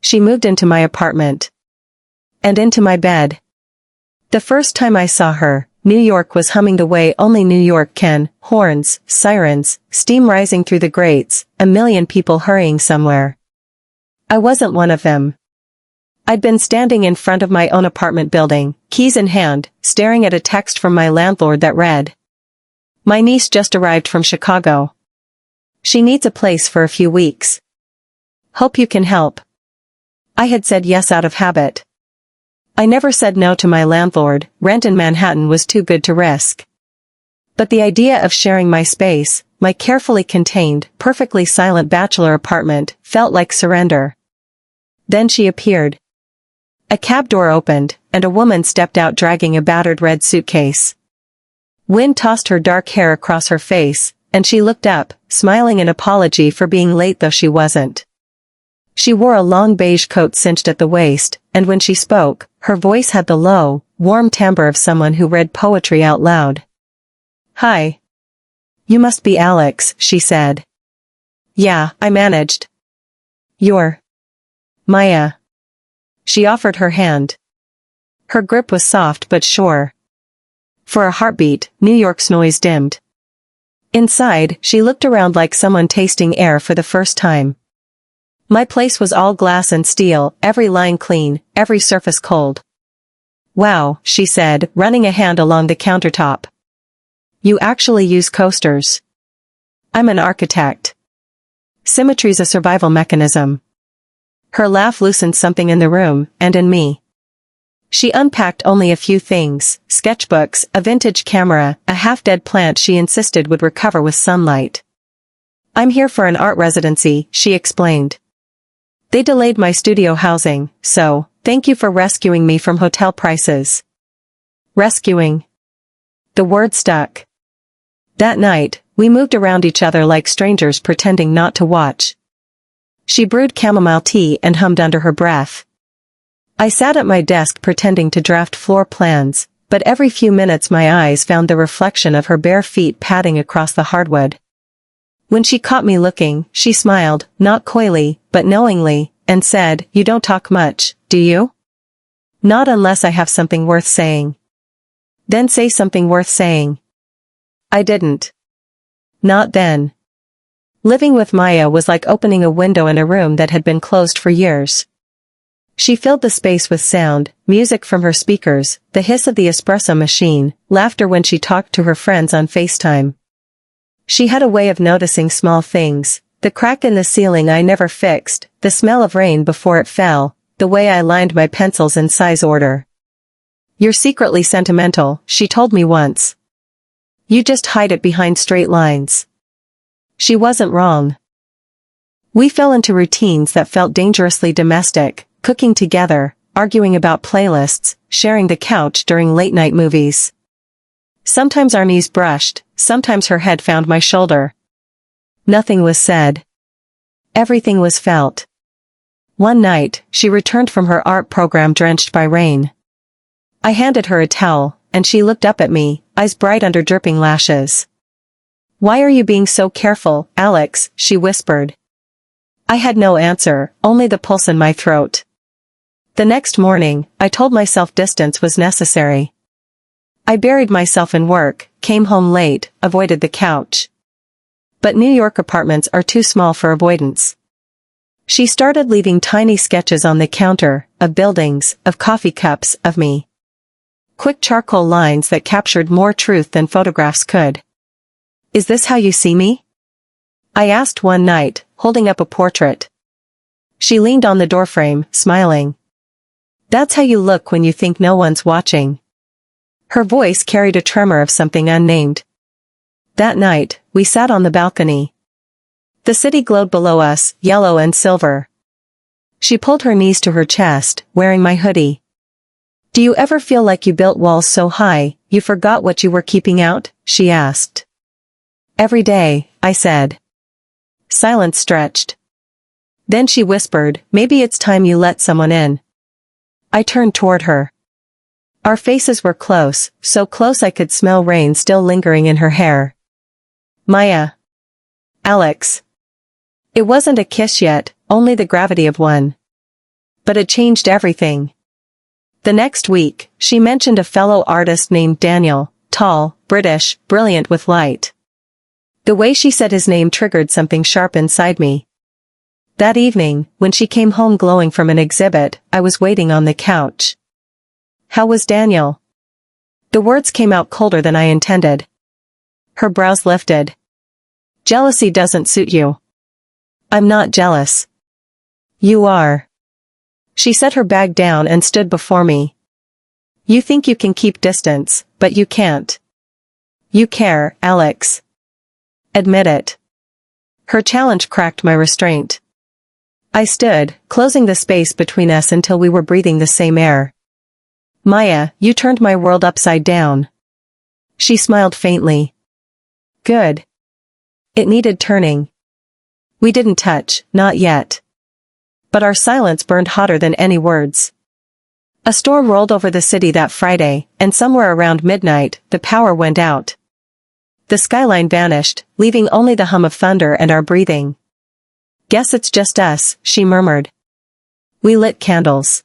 She moved into my apartment. And into my bed. The first time I saw her, New York was humming the way only New York can, horns, sirens, steam rising through the grates, a million people hurrying somewhere. I wasn't one of them. I'd been standing in front of my own apartment building, keys in hand, staring at a text from my landlord that read, "My niece just arrived from Chicago. She needs a place for a few weeks. Hope you can help." I had said yes out of habit. I never said no to my landlord. Rent in Manhattan was too good to risk. But the idea of sharing my space, my carefully contained, perfectly silent bachelor apartment, felt like surrender. Then she appeared. A cab door opened, and a woman stepped out dragging a battered red suitcase. Wind tossed her dark hair across her face, and she looked up, smiling an apology for being late though she wasn't. She wore a long beige coat cinched at the waist, and when she spoke, her voice had the low, warm timbre of someone who read poetry out loud. "Hi. You must be Alex," she said. "Yeah, I managed." "You're Maya." She offered her hand. Her grip was soft but sure. For a heartbeat, New York's noise dimmed. Inside, she looked around like someone tasting air for the first time. My place was all glass and steel, every line clean, every surface cold. "Wow," she said, running a hand along the countertop. "You actually use coasters." "I'm an architect. Symmetry's a survival mechanism." Her laugh loosened something in the room, and in me. She unpacked only a few things, sketchbooks, a vintage camera, a half-dead plant she insisted would recover with sunlight. "I'm here for an art residency," she explained. "They delayed my studio housing, so, thank you for rescuing me from hotel prices." Rescuing. The word stuck. That night, we moved around each other like strangers pretending not to watch. She brewed chamomile tea and hummed under her breath. I sat at my desk pretending to draft floor plans, but every few minutes my eyes found the reflection of her bare feet padding across the hardwood. When she caught me looking, she smiled, not coyly, but knowingly, and said, "You don't talk much, do you?" "Not unless I have something worth saying." "Then say something worth saying." I didn't. Not then. Living with Maya was like opening a window in a room that had been closed for years. She filled the space with sound, music from her speakers, the hiss of the espresso machine, laughter when she talked to her friends on FaceTime. She had a way of noticing small things, the crack in the ceiling I never fixed, the smell of rain before it fell, the way I lined my pencils in size order. "You're secretly sentimental," she told me once. "You just hide it behind straight lines." She wasn't wrong. We fell into routines that felt dangerously domestic, cooking together, arguing about playlists, sharing the couch during late-night movies. Sometimes our knees brushed, sometimes her head found my shoulder. Nothing was said. Everything was felt. One night, she returned from her art program drenched by rain. I handed her a towel, and she looked up at me, eyes bright under dripping lashes. "Why are you being so careful, Alex?" she whispered. I had no answer, only the pulse in my throat. The next morning, I told myself distance was necessary. I buried myself in work, came home late, avoided the couch. But New York apartments are too small for avoidance. She started leaving tiny sketches on the counter, of buildings, of coffee cups, of me. Quick charcoal lines that captured more truth than photographs could. "Is this how you see me?" I asked one night, holding up a portrait. She leaned on the doorframe, smiling. "That's how you look when you think no one's watching." Her voice carried a tremor of something unnamed. That night, we sat on the balcony. The city glowed below us, yellow and silver. She pulled her knees to her chest, wearing my hoodie. "Do you ever feel like you built walls so high, you forgot what you were keeping out?" she asked. "Every day," I said. Silence stretched. Then she whispered, "Maybe it's time you let someone in." I turned toward her. Our faces were close, so close I could smell rain still lingering in her hair. "Maya." "Alex." It wasn't a kiss yet, only the gravity of one. But it changed everything. The next week, she mentioned a fellow artist named Daniel, tall, British, brilliant with light. The way she said his name triggered something sharp inside me. That evening, when she came home glowing from an exhibit, I was waiting on the couch. How was Daniel? The words came out colder than I intended. Her brows lifted. Jealousy doesn't suit you. I'm not jealous. You are. She set her bag down and stood before me. You think you can keep distance, but you can't. You care, Alex. Admit it. Her challenge cracked my restraint. I stood, closing the space between us until we were breathing the same air. Maya, you turned my world upside down. She smiled faintly. Good. It needed turning. We didn't touch, not yet. But our silence burned hotter than any words. A storm rolled over the city that Friday, and somewhere around midnight, the power went out. The skyline vanished, leaving only the hum of thunder and our breathing. Guess it's just us, she murmured. We lit candles.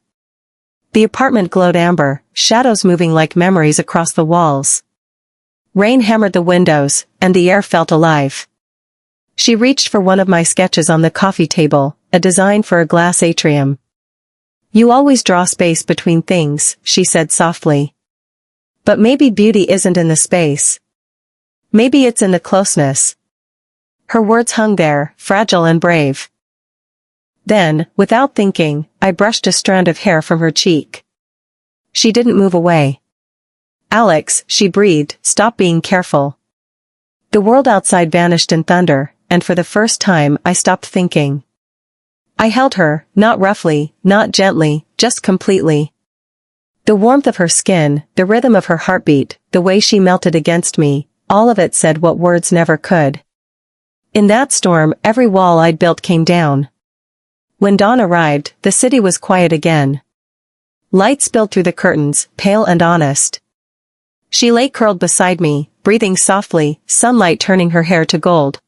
The apartment glowed amber, shadows moving like memories across the walls. Rain hammered the windows, and the air felt alive. She reached for one of my sketches on the coffee table, a design for a glass atrium. You always draw space between things, she said softly. But maybe beauty isn't in the space. Maybe it's in the closeness. Her words hung there, fragile and brave. Then, without thinking, I brushed a strand of hair from her cheek. She didn't move away. Alex, she breathed, stop being careful. The world outside vanished in thunder, and for the first time I stopped thinking. I held her, not roughly, not gently, just completely. The warmth of her skin, the rhythm of her heartbeat, the way she melted against me, all of it said what words never could. In that storm, every wall I'd built came down. When dawn arrived, the city was quiet again. Light spilled through the curtains, pale and honest. She lay curled beside me, breathing softly, sunlight turning her hair to gold.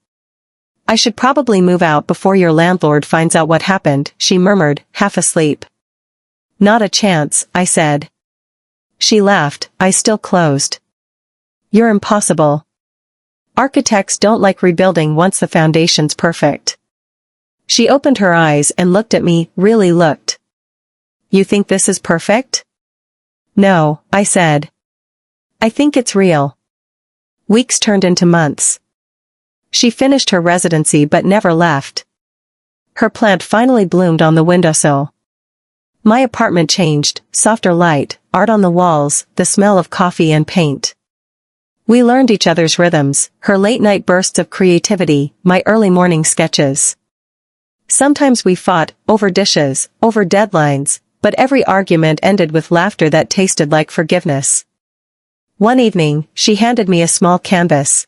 I should probably move out before your landlord finds out what happened, she murmured, half asleep. Not a chance, I said. She laughed, eyes still closed. You're impossible. Architects don't like rebuilding once the foundation's perfect. She opened her eyes and looked at me, really looked. You think this is perfect? No, I said. I think it's real. Weeks turned into months. She finished her residency but never left. Her plant finally bloomed on the windowsill. My apartment changed, softer light, art on the walls, the smell of coffee and paint. We learned each other's rhythms, her late-night bursts of creativity, my early morning sketches. Sometimes we fought, over dishes, over deadlines, but every argument ended with laughter that tasted like forgiveness. One evening, she handed me a small canvas.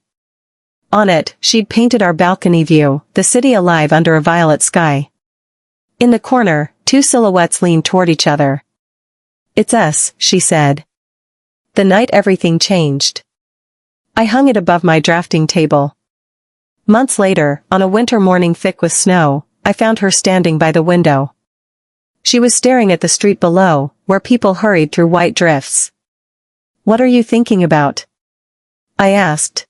On it, she'd painted our balcony view, the city alive under a violet sky. In the corner, two silhouettes leaned toward each other. It's us, she said. The night everything changed. I hung it above my drafting table. Months later, on a winter morning thick with snow, I found her standing by the window. She was staring at the street below, where people hurried through white drifts. What are you thinking about? I asked.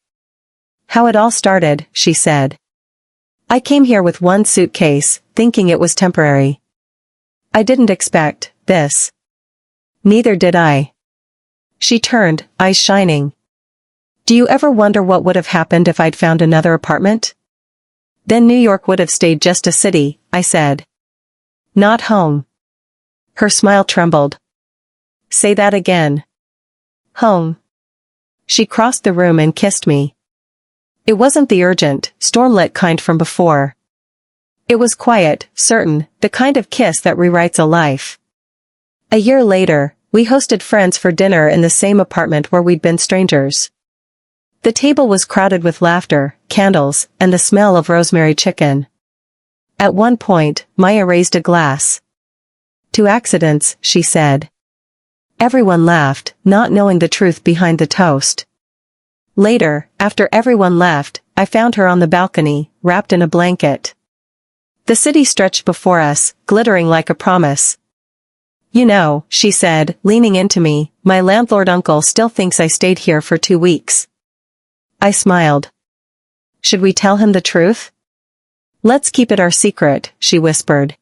How it all started, she said. I came here with one suitcase, thinking it was temporary. I didn't expect this. Neither did I. She turned, eyes shining. Do you ever wonder what would have happened if I'd found another apartment? Then New York would have stayed just a city, I said. Not home. Her smile trembled. Say that again. Home. She crossed the room and kissed me. It wasn't the urgent, stormlit kind from before. It was quiet, certain, the kind of kiss that rewrites a life. A year later, we hosted friends for dinner in the same apartment where we'd been strangers. The table was crowded with laughter, candles, and the smell of rosemary chicken. At one point, Maya raised a glass. To accidents, she said. Everyone laughed, not knowing the truth behind the toast. Later, after everyone left, I found her on the balcony, wrapped in a blanket. The city stretched before us, glittering like a promise, You know, she said, leaning into me, my landlord uncle still thinks I stayed here for 2 weeks. I smiled. Should we tell him the truth? Let's keep it our secret, she whispered.